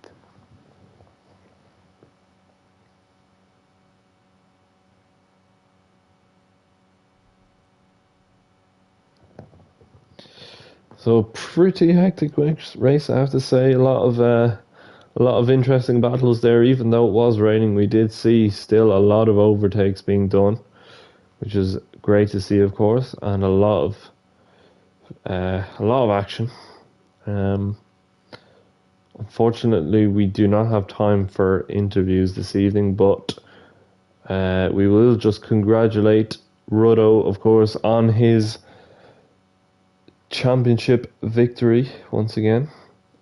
So pretty hectic race, I have to say. A lot of interesting battles there. Even though it was raining, we did see still a lot of overtakes being done, which is great to see, of course, and a lot of action. Unfortunately, we do not have time for interviews this evening, but we will just congratulate Ruddo, of course, on his championship victory once again.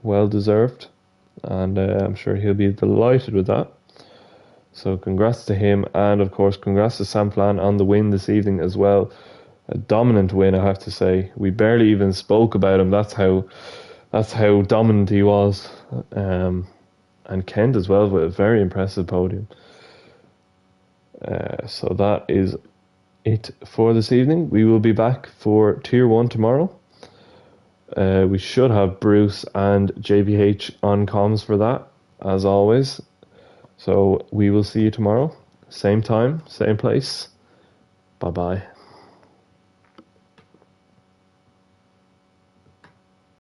Well deserved, and I'm sure he'll be delighted with that. So congrats to him, and of course congrats to Samplan on the win this evening as well. A dominant win, I have to say. We barely even spoke about him. That's how dominant he was. And Kent as well with a very impressive podium. So that is it for this evening. We will be back for Tier 1 tomorrow. We should have Bruce and JBH on comms for that, as always. So we will see you tomorrow. Same time, same place. Bye-bye.